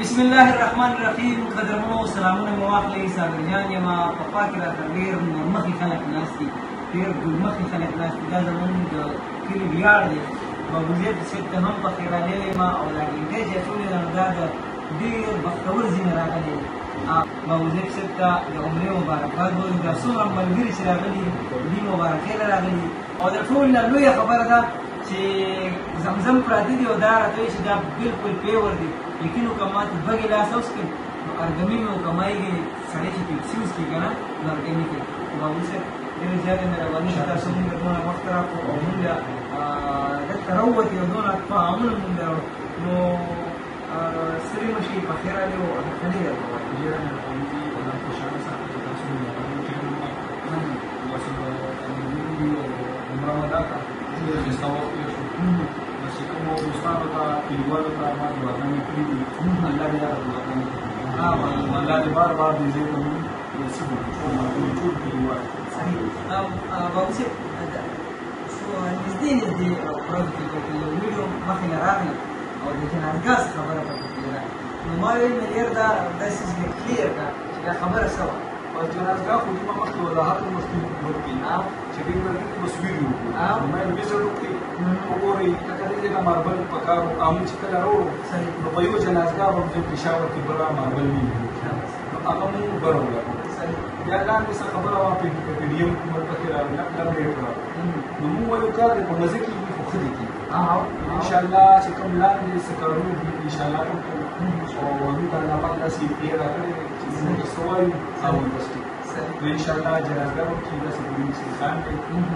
بسم الله الرحمن الرحیم. قدرمنو سلامونه مو واخلئ. صابر جان یمه په خوا کې راته ډېر نورمخي خلک ناست دي، ډېر ګلمخي خلک ناست دي. دا زمونږ د کلي ویاړ دی. بابوزید صاحب ته هم پکې راغلی یم او دا ډېوټۍ چې اچولې ده نو دا د ډېر بختور ځینې راغلی دی. بابوزید صاحب ته د عمرې مبارکباد وایو. دا څومره ملګري چې راغلي دي مبارکۍ له راغلي او د ټول نه لویه خبره ده چې زمزم پراته دي او دا راته وایي چې دا بلکل پیور دي. لیکن که ما ته دوه ګیلاسه وڅښم نو ارګمي مې وکمایږي. سړی چې پیپسي وڅښي که نه نو ارګمي کوي. بابو صاحب ډېره زیاته مهرباني چې تاسو مونږ ته دونه وخت راکړو او مونږ دلته راووتې او دونه تعامل مونږ راوړو نو ستړي مه شئ. په خیر راغلي او ښه ډېره ډېره مهرباني دي. الله خوشحاله ساتي چې تاسو مهرباني کړې بس عمره مو دا کړه ډېر ښایسته وخت تېر شو. بس چې کومو دوستانو ته کلیوالو ته ما دعاګانې کړي دي الله دې هغه دعاګانې کړي. الله دې بار بار دې ځای ته مونږ نصیب وکړي ټول کلیوال. بابو صاحب نږدې ورځو کې یو ویډیو مخکې نه راغلی او د جنازګاه څخه خبره پکې کېده نو ما ویل مې ډېر دا داسې کلیر کړه چې دا خبره څه وه. بس جنازګاه خو زما مخکې وضاحت هم مخکې وکړي چې دوی ملګري تصویر یې وکړو نو ما یې ویزټ وکړي وګورئ لکه دې ځای ته ماربل پکار و موږ چې کله راوړو نو په یو جنازګاه به موږ پېښور کې بله ماربل نه وي نو هغه موږ بره ولاړو. بیا لاندې څه خبره وه په پي ډي ایم کومه پکې راغله نو موږ وایو کار دی په مزه کېږي خو ښه دی کېږي انشاءالله چې کوم لاندې څه کارونه دي انشاءالله کوم کوو او هغوی ته الله پاک داسې اختیار راکړی دی چې موږ څه وایو هغه بس ټیک نو انشاءالله جنازګاه به کښې داسې ګلون سلطان دی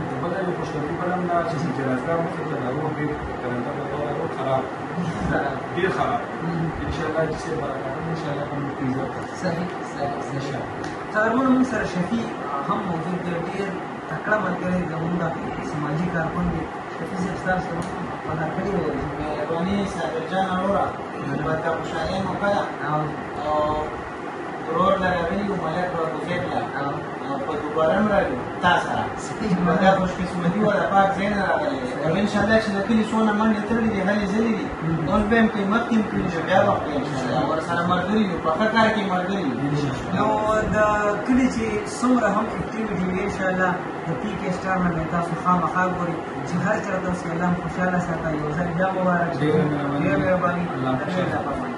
او بله یې خوشحالي بل هم ده چې جنازګاه مخې ته دا روډ ډېر کرنده به دا روډ خراب ډېر خراب انشاءالله چې څه برکات انشاءالله به موږ پرې عزت صحیح انشاءالله. قدرمنو موږ سره شفیع هم موجود دی. ډېر تکړه ملګری زموږ د سماجي کارکن دی. شفیع صاحب ستاسو ته پناه کړې وایي. مهرباني صابر جان اورا ورته خوشحالي مو کړه او ورور له راغلي وو ملک بابوزید له او په دوباره هم راغلو تا سره دا خوشقسمتي وه د پاک ځای نه راغلی او انشاءالله چې د کلي څونه منډې تړلي دي هلې ځلې دي اوس به هم کوي مخکې هم کړي چې بیا به خوري انشاءالله ورسره ملګري یو په ښه کار کې ملګري یو. نو د کلي چې څومره هم اکټیویټي وي انشاءالله د پي کې سټار نه به تاسو خامخا ګورئ چې هر چېرته اوسئ الله هم خوشحاله ساته. یو ځل بیا مبارک. ډېره مهرباني.